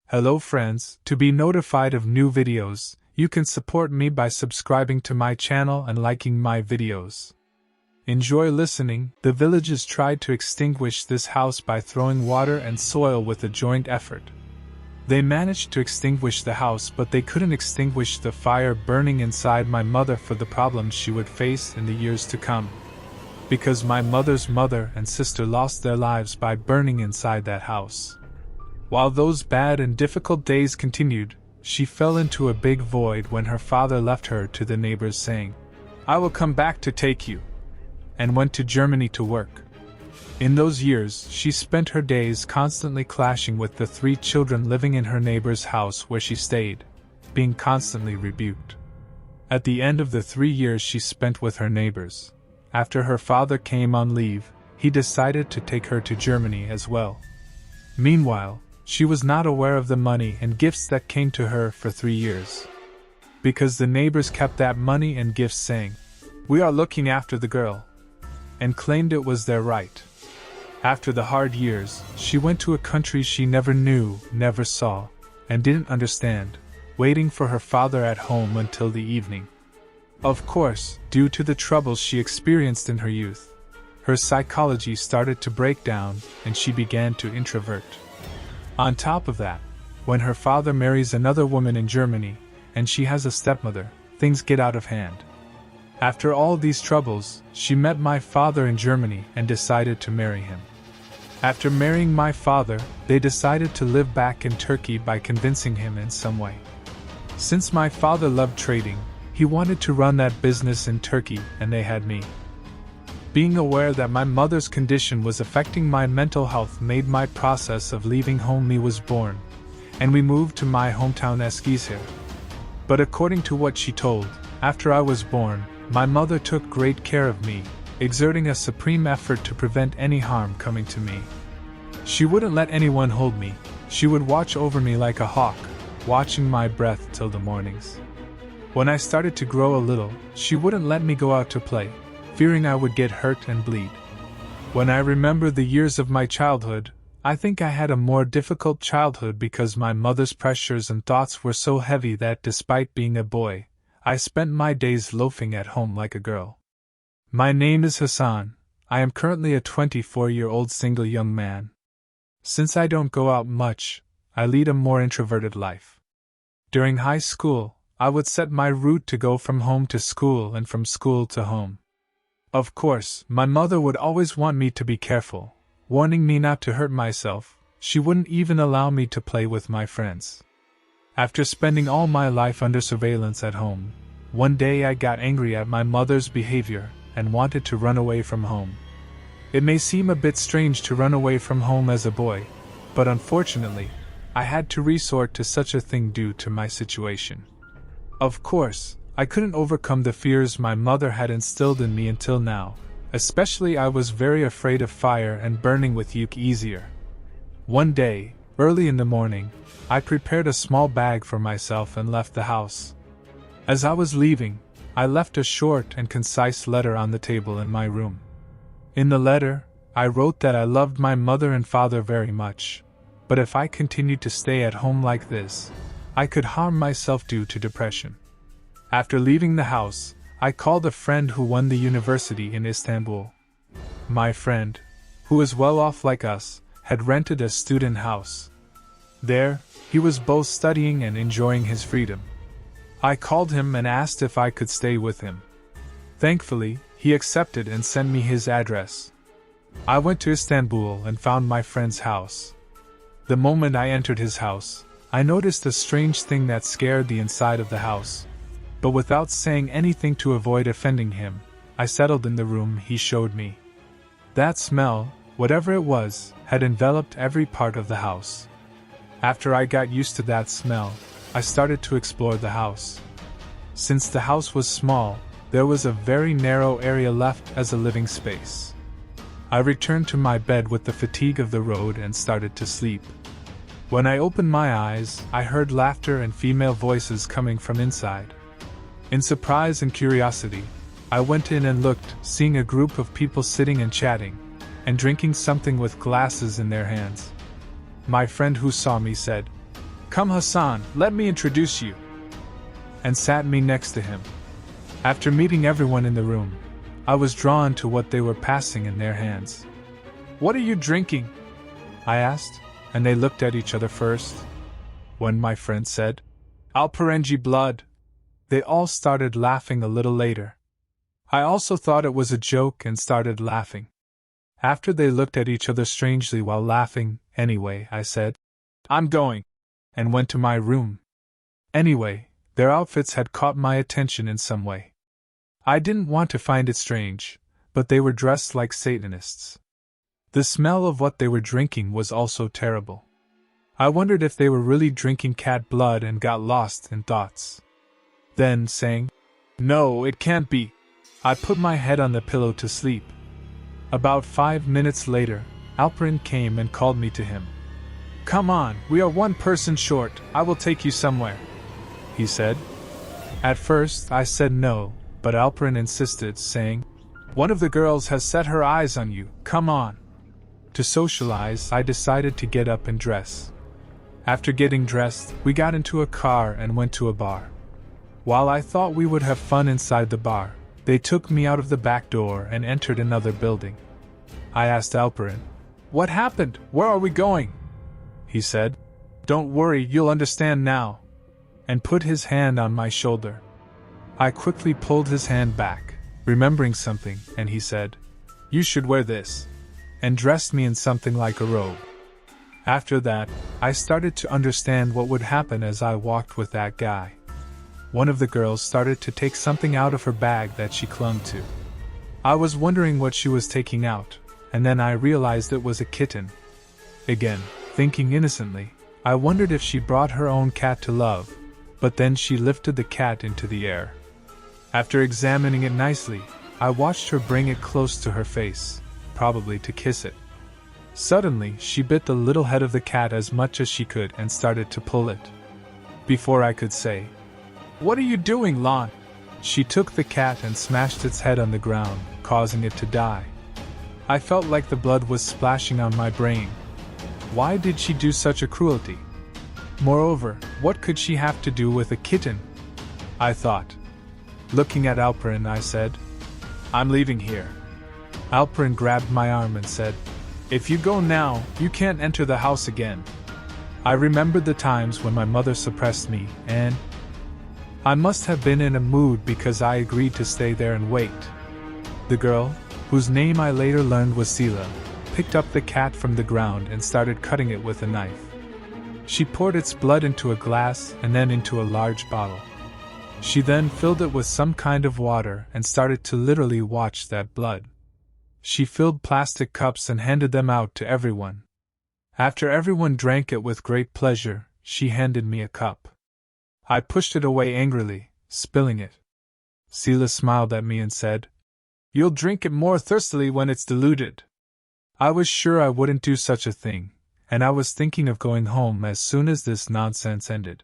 Hello friends, to be notified of new videos, you can support me by subscribing to my channel and liking my videos. Enjoy listening. The villagers tried to extinguish this house by throwing water and soil with a joint effort. They managed to extinguish the house, but they couldn't extinguish the fire burning inside my mother for the problems she would face in the years to come. Because my mother's mother and sister lost their lives by burning inside that house. While those bad and difficult days continued, she fell into a big void when her father left her to the neighbors saying, "I will come back to take you," and went to Germany to work. In those years, she spent her days constantly clashing with the 3 children living in her neighbor's house where she stayed, being constantly rebuked. At the end of the 3 years she spent with her neighbors, after her father came on leave, he decided to take her to Germany as well. Meanwhile, she was not aware of the money and gifts that came to her for 3 years. Because the neighbors kept that money and gifts saying, "We are looking after the girl," and claimed it was their right. After the hard years, she went to a country she never knew, never saw, and didn't understand, waiting for her father at home until the evening. Of course, due to the troubles she experienced in her youth, her psychology started to break down and she began to introvert. On top of that, when her father marries another woman in Germany, and she has a stepmother, things get out of hand. After all these troubles, she met my father in Germany and decided to marry him. After marrying my father, they decided to live back in Turkey by convincing him in some way. Since my father loved trading, he wanted to run that business in Turkey, and they had me. Being aware that my mother's condition was affecting my mental health made my process of leaving home me was born, and we moved to my hometown Eskişehir. But according to what she told, after I was born, my mother took great care of me, exerting a supreme effort to prevent any harm coming to me. She wouldn't let anyone hold me, she would watch over me like a hawk, watching my breath till the mornings. When I started to grow a little, she wouldn't let me go out to play, fearing I would get hurt and bleed. When I remember the years of my childhood, I think I had a more difficult childhood because my mother's pressures and thoughts were so heavy that despite being a boy, I spent my days loafing at home like a girl. My name is Hassan. I am currently a 24-year-old single young man. Since I don't go out much, I lead a more introverted life. During high school, I would set my route to go from home to school and from school to home. Of course, my mother would always want me to be careful, warning me not to hurt myself. She wouldn't even allow me to play with my friends. After spending all my life under surveillance at home, one day I got angry at my mother's behavior and wanted to run away from home. It may seem a bit strange to run away from home as a boy, but unfortunately, I had to resort to such a thing due to my situation. Of course, I couldn't overcome the fears my mother had instilled in me until now, especially I was very afraid of fire and burning with yuck easier. One day, early in the morning, I prepared a small bag for myself and left the house. As I was leaving, I left a short and concise letter on the table in my room. In the letter, I wrote that I loved my mother and father very much, but if I continued to stay at home like this, I could harm myself due to depression. After leaving the house, I called a friend who won the university in Istanbul. My friend, who is well off like us, had rented a student house. There, he was both studying and enjoying his freedom. I called him and asked if I could stay with him. Thankfully, he accepted and sent me his address. I went to Istanbul and found my friend's house. The moment I entered his house, I noticed a strange thing that scared the inside of the house. But without saying anything to avoid offending him, I settled in the room he showed me. That smell, whatever it was, had enveloped every part of the house. After I got used to that smell, I started to explore the house. Since the house was small, there was a very narrow area left as a living space. I returned to my bed with the fatigue of the road and started to sleep. When I opened my eyes, I heard laughter and female voices coming from inside. In surprise and curiosity, I went in and looked, seeing a group of people sitting and chatting, and drinking something with glasses in their hands. My friend who saw me said, "Come Hassan, let me introduce you," and sat me next to him. After meeting everyone in the room, I was drawn to what they were passing in their hands. "What are you drinking?" I asked, and they looked at each other first. When my friend said, "Alperengi blood," they all started laughing a little later. I also thought it was a joke and started laughing. After they looked at each other strangely while laughing, anyway, I said, "I'm going," and went to my room. Anyway, their outfits had caught my attention in some way. I didn't want to find it strange, but they were dressed like Satanists. The smell of what they were drinking was also terrible. I wondered if they were really drinking cat blood and got lost in thoughts. Then, saying, "No, it can't be," I put my head on the pillow to sleep. About 5 minutes later, Alperin came and called me to him. "Come on, we are one person short, I will take you somewhere," he said. At first, I said no, but Alperin insisted, saying, "One of the girls has set her eyes on you, come on." To socialize, I decided to get up and dress. After getting dressed, we got into a car and went to a bar. While I thought we would have fun inside the bar, they took me out of the back door and entered another building. I asked Alperin, "What happened? Where are we going?" He said, "Don't worry, you'll understand now," and put his hand on my shoulder. I quickly pulled his hand back, remembering something, and he said, "You should wear this," and dressed me in something like a robe. After that, I started to understand what would happen as I walked with that guy. One of the girls started to take something out of her bag that she clung to. I was wondering what she was taking out, and then I realized it was a kitten. Again, thinking innocently, I wondered if she brought her own cat to love, but then she lifted the cat into the air. After examining it nicely, I watched her bring it close to her face, probably to kiss it. Suddenly, she bit the little head of the cat as much as she could and started to pull it. Before I could say, "What are you doing, Lon?" she took the cat and smashed its head on the ground, causing it to die. I felt like the blood was splashing on my brain. Why did she do such a cruelty? Moreover, what could she have to do with a kitten? I thought. Looking at Alperin, I said, "I'm leaving here." Alperin grabbed my arm and said, "If you go now, you can't enter the house again." I remembered the times when my mother suppressed me, and I must have been in a mood because I agreed to stay there and wait. The girl, whose name I later learned was Sila, picked up the cat from the ground and started cutting it with a knife. She poured its blood into a glass and then into a large bottle. She then filled it with some kind of water and started to literally watch that blood. She filled plastic cups and handed them out to everyone. After everyone drank it with great pleasure, she handed me a cup. I pushed it away angrily, spilling it. Sila smiled at me and said, "You'll drink it more thirstily when it's diluted." I was sure I wouldn't do such a thing, and I was thinking of going home as soon as this nonsense ended.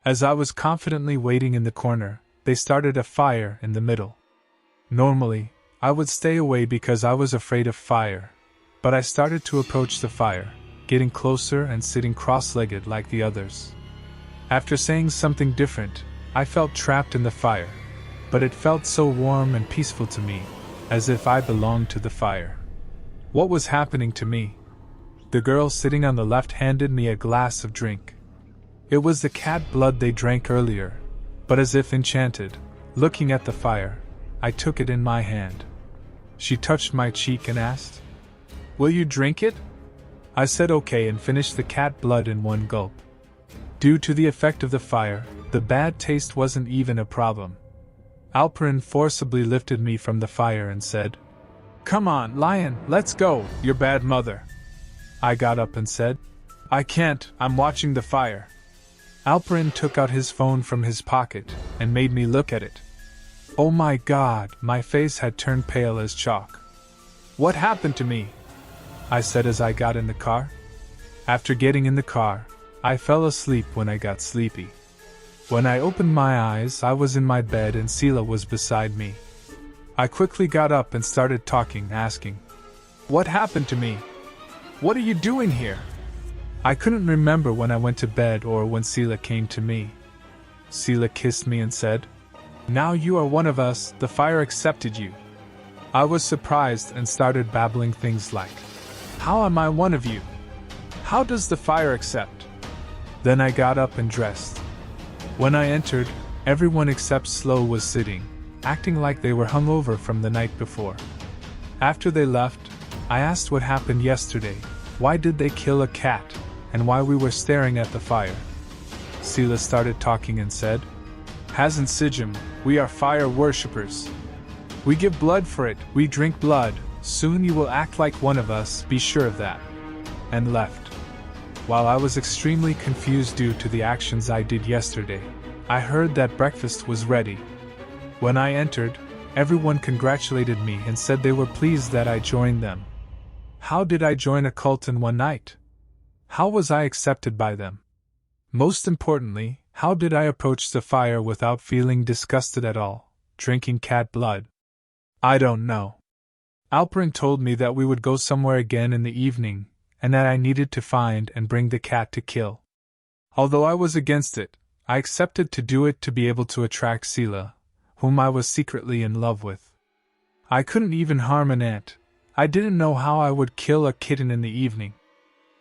As I was confidently waiting in the corner, they started a fire in the middle. Normally, I would stay away because I was afraid of fire, but I started to approach the fire, getting closer and sitting cross-legged like the others. After saying something different, I felt trapped in the fire, but it felt so warm and peaceful to me, as if I belonged to the fire. What was happening to me? The girl sitting on the left handed me a glass of drink. It was the cat blood they drank earlier, but as if enchanted, looking at the fire, I took it in my hand. She touched my cheek and asked, "Will you drink it?" I said okay and finished the cat blood in one gulp. Due to the effect of the fire, the bad taste wasn't even a problem. Alperin forcibly lifted me from the fire and said, "Come on, Lion, let's go, your bad mother." I got up and said, "I can't, I'm watching the fire." Alperin took out his phone from his pocket and made me look at it. Oh my God, my face had turned pale as chalk. "What happened to me?" I said as I got in the car. After getting in the car, I fell asleep when I got sleepy. When I opened my eyes, I was in my bed and Sila was beside me. I quickly got up and started talking, asking, "What happened to me? What are you doing here?" I couldn't remember when I went to bed or when Sela came to me. Sela kissed me and said, "Now you are one of us, the fire accepted you." I was surprised and started babbling things like, "How am I one of you? How does the fire accept?" Then I got up and dressed. When I entered, everyone except Slow was sitting, acting like they were hungover from the night before. After they left, I asked what happened yesterday, why did they kill a cat, and why we were staring at the fire. Sela started talking and said, "Hasn't Sijim, we are fire worshippers. We give blood for it, we drink blood, soon you will act like one of us, be sure of that." And left. While I was extremely confused due to the actions I did yesterday, I heard that breakfast was ready. When I entered, everyone congratulated me and said they were pleased that I joined them. How did I join a cult in one night? How was I accepted by them? Most importantly, how did I approach the fire without feeling disgusted at all, drinking cat blood? I don't know. Alperin told me that we would go somewhere again in the evening, and that I needed to find and bring the cat to kill. Although I was against it, I accepted to do it to be able to attract Sela, whom I was secretly in love with. I couldn't even harm an ant. I didn't know how I would kill a kitten in the evening.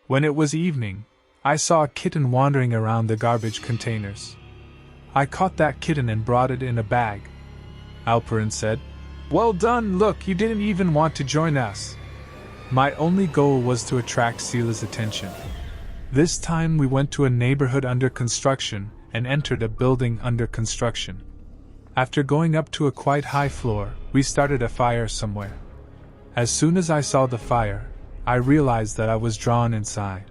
When it was evening, I saw a kitten wandering around the garbage containers. I caught that kitten and brought it in a bag. Alperin said, "Well done, look, you didn't even want to join us." My only goal was to attract Sela's attention. This time we went to a neighborhood under construction and entered a building under construction. After going up to a quite high floor, we started a fire somewhere. As soon as I saw the fire, I realized that I was drawn inside.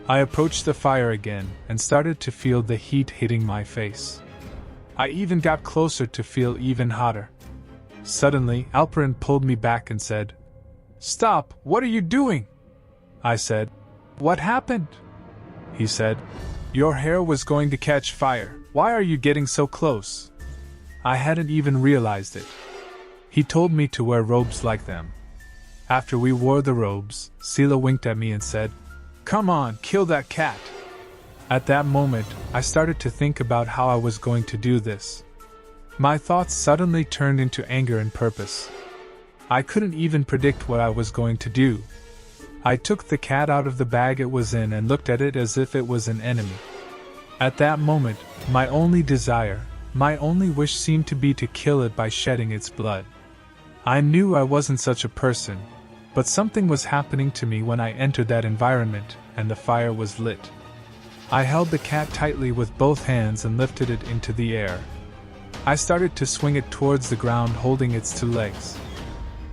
I approached the fire again and started to feel the heat hitting my face. I even got closer to feel even hotter. Suddenly, Alperin pulled me back and said, "Stop, what are you doing?" I said, "What happened?" He said, "Your hair was going to catch fire, why are you getting so close?" I hadn't even realized it. He told me to wear robes like them. After we wore the robes, Sela winked at me and said, "Come on, kill that cat." At that moment, I started to think about how I was going to do this. My thoughts suddenly turned into anger and purpose. I couldn't even predict what I was going to do. I took the cat out of the bag it was in and looked at it as if it was an enemy. At that moment, my only desire, my only wish seemed to be to kill it by shedding its blood. I knew I wasn't such a person, but something was happening to me when I entered that environment, and the fire was lit. I held the cat tightly with both hands and lifted it into the air. I started to swing it towards the ground holding its two legs.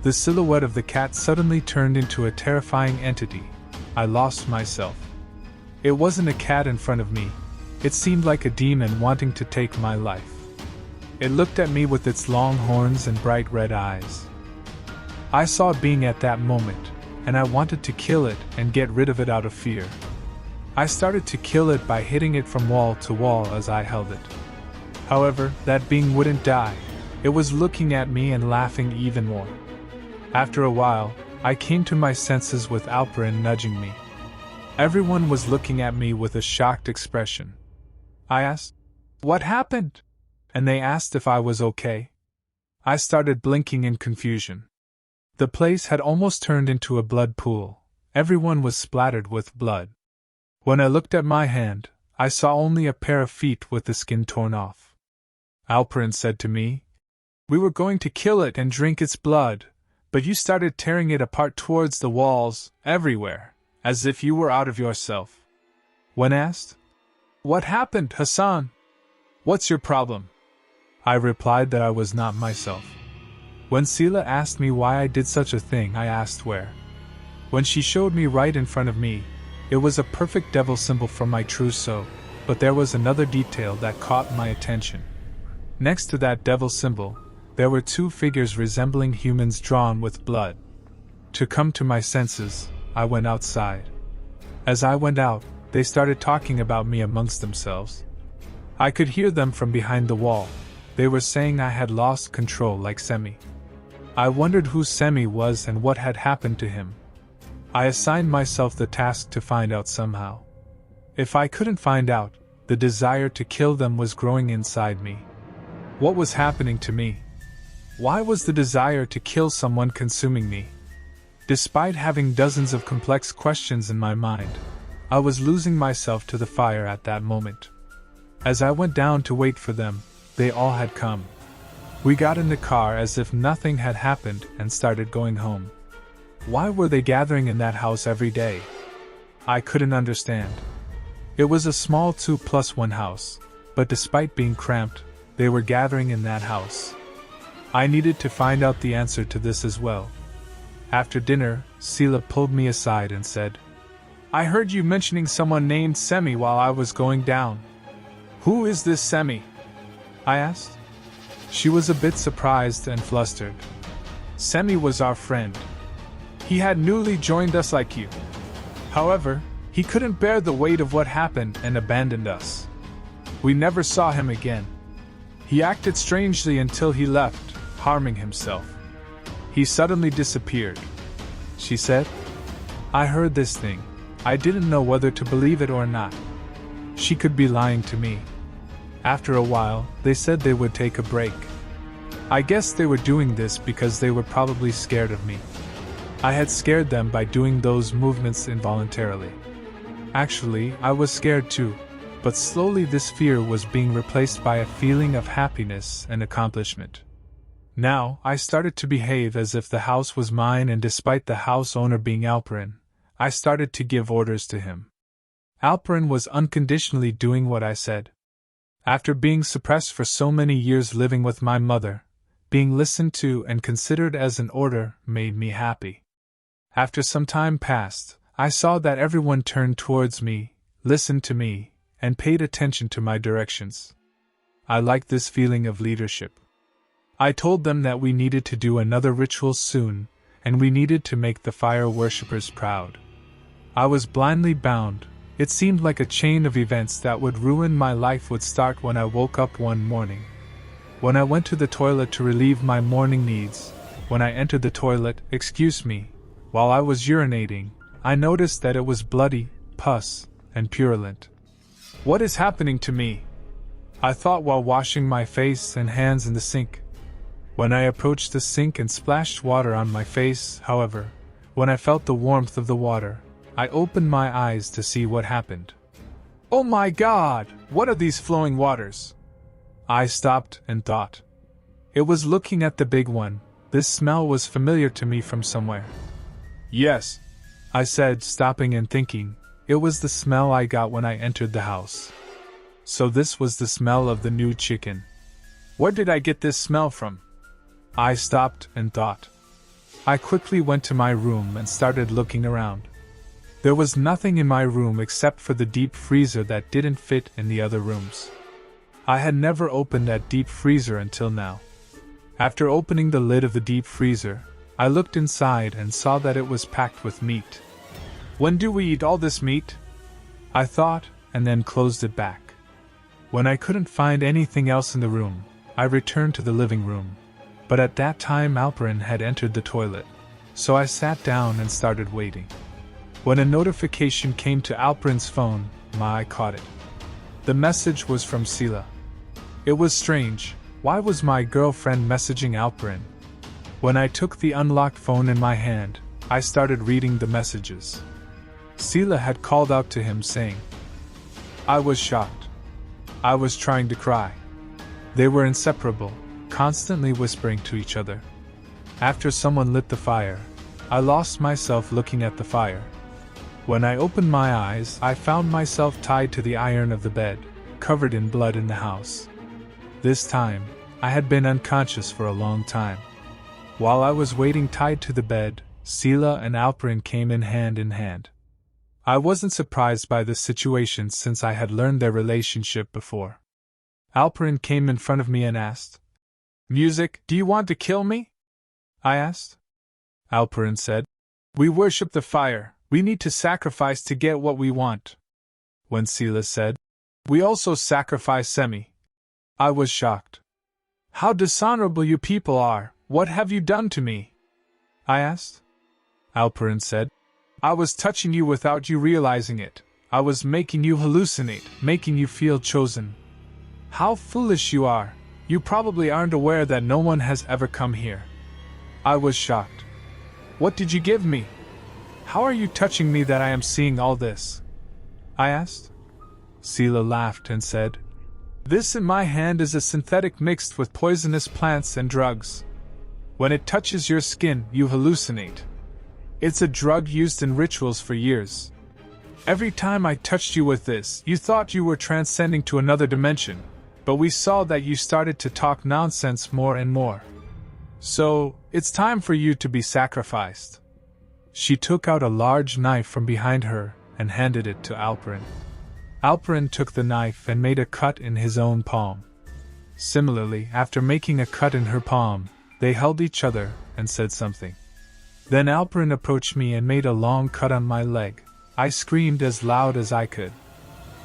The silhouette of the cat suddenly turned into a terrifying entity. I lost myself. It wasn't a cat in front of me. It seemed like a demon wanting to take my life. It looked at me with its long horns and bright red eyes. I saw a being at that moment, and I wanted to kill it and get rid of it out of fear. I started to kill it by hitting it from wall to wall as I held it. However, that being wouldn't die. It was looking at me and laughing even more. After a while, I came to my senses with Alperin nudging me. Everyone was looking at me with a shocked expression. I asked, "What happened?" And they asked if I was okay. I started blinking in confusion. The place had almost turned into a blood pool. Everyone was splattered with blood. When I looked at my hand, I saw only a pair of feet with the skin torn off. Alperin said to me, "We were going to kill it and drink its blood, but you started tearing it apart towards the walls, everywhere, as if you were out of yourself." When asked, "What happened, Hassan? What's your problem?" I replied that I was not myself. When Sela asked me why I did such a thing, I asked where. When she showed me right in front of me, it was a perfect devil symbol from my trousseau, but there was another detail that caught my attention. Next to that devil symbol, there were two figures resembling humans drawn with blood. To come to my senses, I went outside. As I went out, they started talking about me amongst themselves. I could hear them from behind the wall. They were saying I had lost control like Semi. I wondered who Semi was and what had happened to him. I assigned myself the task to find out somehow. If I couldn't find out, the desire to kill them was growing inside me. What was happening to me? Why was the desire to kill someone consuming me? Despite having dozens of complex questions in my mind, I was losing myself to the fire at that moment. As I went down to wait for them, they all had come. We got in the car as if nothing had happened and started going home. Why were they gathering in that house every day? I couldn't understand. It was a small 2+1 house, but despite being cramped, they were gathering in that house. I needed to find out the answer to this as well. After dinner, Sela pulled me aside and said, "I heard you mentioning someone named Semi while I was going down. Who is this Semi?" I asked. She was a bit surprised and flustered. "Semi was our friend. He had newly joined us like you. However, he couldn't bear the weight of what happened and abandoned us. We never saw him again. He acted strangely until he left, harming himself. He suddenly disappeared," she said. I heard this thing. I didn't know whether to believe it or not. She could be lying to me. After a while, they said they would take a break. I guess they were doing this because they were probably scared of me. I had scared them by doing those movements involuntarily. Actually, I was scared too, but slowly this fear was being replaced by a feeling of happiness and accomplishment. Now, I started to behave as if the house was mine, and despite the house owner being Alperin, I started to give orders to him. Alperin was unconditionally doing what I said. After being suppressed for so many years living with my mother, being listened to and considered as an order made me happy. After some time passed, I saw that everyone turned towards me, listened to me, and paid attention to my directions. I liked this feeling of leadership. I told them that we needed to do another ritual soon, and we needed to make the fire worshippers proud. I was blindly bound. It seemed like a chain of events that would ruin my life would start when I woke up one morning. When I went to the toilet to relieve my morning needs, when I entered the toilet, while I was urinating, I noticed that it was bloody, pus, and purulent. What is happening to me? I thought while washing my face and hands in the sink. When I approached the sink and splashed water on my face, however, when I felt the warmth of the water, I opened my eyes to see what happened. Oh my God! What are these flowing waters? I stopped and thought. It was looking at the big one. This smell was familiar to me from somewhere. Yes, I said, stopping and thinking. It was the smell I got when I entered the house. So this was the smell of the new chicken. Where did I get this smell from? I stopped and thought. I quickly went to my room and started looking around. There was nothing in my room except for the deep freezer that didn't fit in the other rooms. I had never opened that deep freezer until now. After opening the lid of the deep freezer, I looked inside and saw that it was packed with meat. When do we eat all this meat? I thought, and then closed it back. When I couldn't find anything else in the room, I returned to the living room. But at that time Alperin had entered the toilet, so I sat down and started waiting. When a notification came to Alperin's phone, I caught it. The message was from Sela. It was strange. Why was my girlfriend messaging Alperin? When I took the unlocked phone in my hand, I started reading the messages. Sela had called out to him saying, I was shocked. I was trying to cry. They were inseparable, constantly whispering to each other. After someone lit the fire, I lost myself looking at the fire. When I opened my eyes, I found myself tied to the iron of the bed, covered in blood in the house. This time, I had been unconscious for a long time. While I was waiting tied to the bed, Sela and Alperin came in hand. I wasn't surprised by this situation since I had learned their relationship before. Alperin came in front of me and asked, Music, do you want to kill me? I asked. Alperin said, We worship the fire. We need to sacrifice to get what we want. When Sela said, We also sacrifice Semi, I was shocked. How dishonorable you people are! What have you done to me? I asked. Alperin said, I was touching you without you realizing it. I was making you hallucinate, making you feel chosen. How foolish you are. You probably aren't aware that no one has ever come here. I was shocked. What did you give me? How are you touching me that I am seeing all this? I asked. Sela laughed and said, This in my hand is a synthetic mixed with poisonous plants and drugs. When it touches your skin, you hallucinate. It's a drug used in rituals for years. Every time I touched you with this, you thought you were transcending to another dimension, but we saw that you started to talk nonsense more and more. So, it's time for you to be sacrificed. She took out a large knife from behind her and handed it to Alperin. Alperin took the knife and made a cut in his own palm. Similarly, after making a cut in her palm, they held each other and said something. Then Alperin approached me and made a long cut on my leg. I screamed as loud as I could.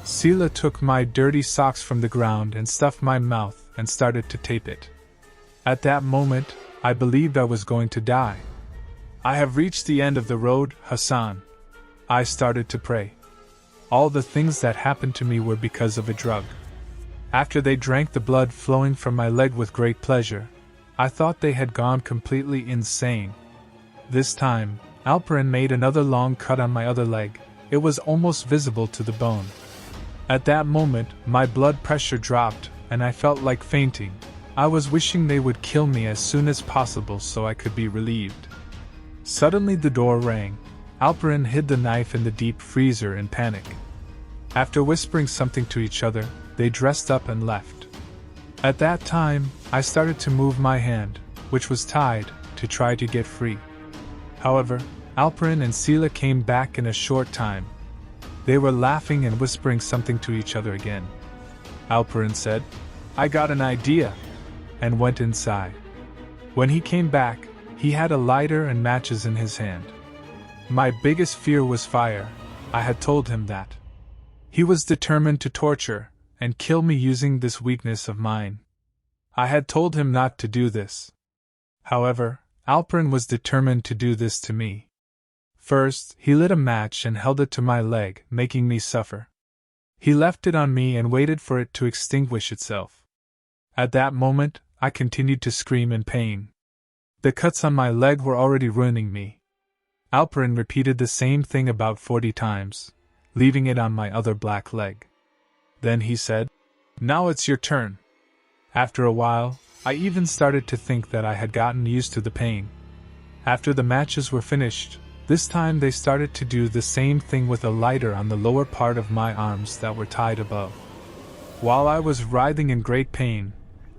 Sela took my dirty socks from the ground and stuffed my mouth and started to tape it. At that moment, I believed I was going to die. I have reached the end of the road, Hassan. I started to pray. All the things that happened to me were because of a drug. After they drank the blood flowing from my leg with great pleasure, I thought they had gone completely insane. This time, Alperin made another long cut on my other leg. It was almost visible to the bone. At that moment, my blood pressure dropped, and I felt like fainting. I was wishing they would kill me as soon as possible so I could be relieved. Suddenly the door rang. Alperin hid the knife in the deep freezer in panic. After whispering something to each other, they dressed up and left. At that time, I started to move my hand, which was tied, to try to get free. However, Alperin and Sela came back in a short time. They were laughing and whispering something to each other again. Alperin said, I got an idea, and went inside. When he came back, he had a lighter and matches in his hand. My biggest fear was fire. I had told him that. He was determined to torture and kill me using this weakness of mine. I had told him not to do this. However, Alperin was determined to do this to me. First, he lit a match and held it to my leg, making me suffer. He left it on me and waited for it to extinguish itself. At that moment, I continued to scream in pain. The cuts on my leg were already ruining me. Alperin repeated the same thing about 40 times, leaving it on my other black leg. Then he said, Now it's your turn. After a while, I even started to think that I had gotten used to the pain. After the matches were finished, this time they started to do the same thing with a lighter on the lower part of my arms that were tied above. While I was writhing in great pain,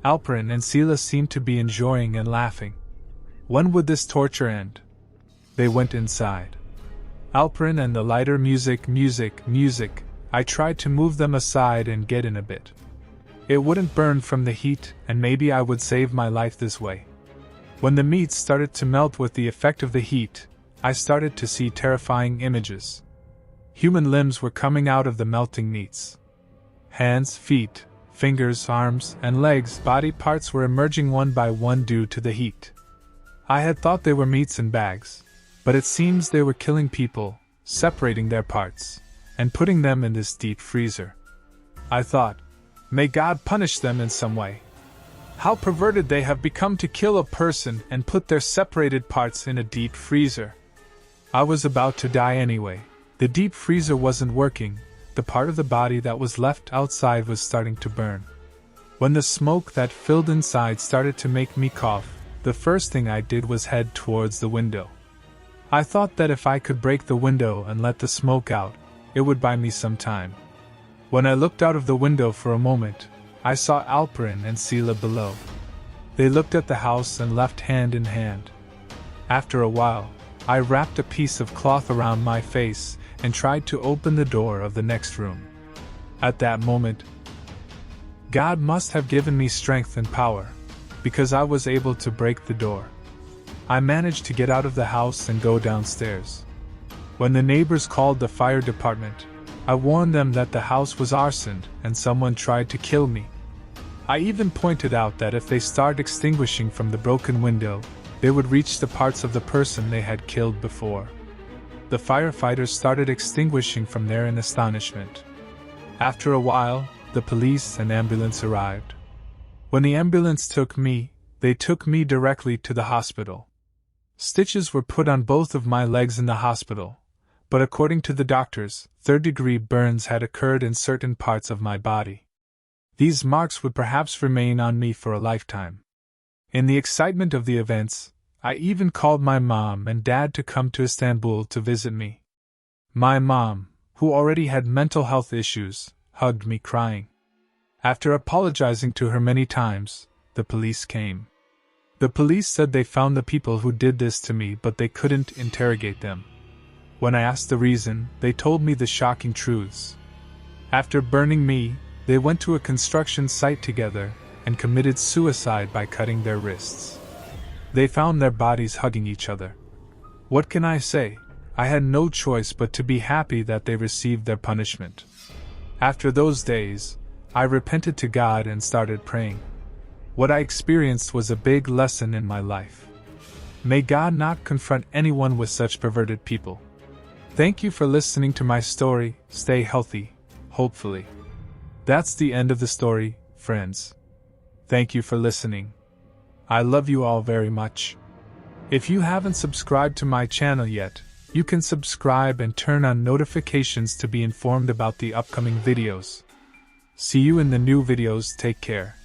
Alperin and Sela seemed to be enjoying and laughing. When would this torture end? They went inside. Alperin and the lighter music. I tried to move them aside and get in a bit. It wouldn't burn from the heat, and maybe I would save my life this way. When the meat started to melt with the effect of the heat, I started to see terrifying images. Human limbs were coming out of the melting meats. Hands, feet, fingers, arms, and legs, body parts were emerging one by one due to the heat. I had thought they were meats in bags, but it seems they were killing people, separating their parts, and putting them in this deep freezer. I thought, may God punish them in some way. How perverted they have become to kill a person and put their separated parts in a deep freezer. I was about to die anyway. The deep freezer wasn't working. The part of the body that was left outside was starting to burn. When the smoke that filled inside started to make me cough, the first thing I did was head towards the window. I thought that if I could break the window and let the smoke out, it would buy me some time. When I looked out of the window for a moment, I saw Alperin and Sela below. They looked at the house and left hand in hand. After a while, I wrapped a piece of cloth around my face and tried to open the door of the next room. At that moment, God must have given me strength and power, because I was able to break the door. I managed to get out of the house and go downstairs. When the neighbors called the fire department, I warned them that the house was arsoned and someone tried to kill me. I even pointed out that if they start extinguishing from the broken window, they would reach the parts of the person they had killed before. The firefighters started extinguishing from there in astonishment. After a while, the police and ambulance arrived. When the ambulance took me, they took me directly to the hospital. Stitches were put on both of my legs in the hospital, but according to the doctors, third-degree burns had occurred in certain parts of my body. These marks would perhaps remain on me for a lifetime. In the excitement of the events, I even called my mom and dad to come to Istanbul to visit me. My mom, who already had mental health issues, hugged me crying. After apologizing to her many times, the police came. The police said they found the people who did this to me, but they couldn't interrogate them. When I asked the reason, they told me the shocking truths. After burning me, they went to a construction site together and committed suicide by cutting their wrists. They found their bodies hugging each other. What can I say? I had no choice but to be happy that they received their punishment. After those days, I repented to God and started praying. What I experienced was a big lesson in my life. May God not confront anyone with such perverted people. Thank you for listening to my story. Stay healthy, hopefully. That's the end of the story, friends. Thank you for listening. I love you all very much. If you haven't subscribed to my channel yet, you can subscribe and turn on notifications to be informed about the upcoming videos. See you in the new videos. Take care.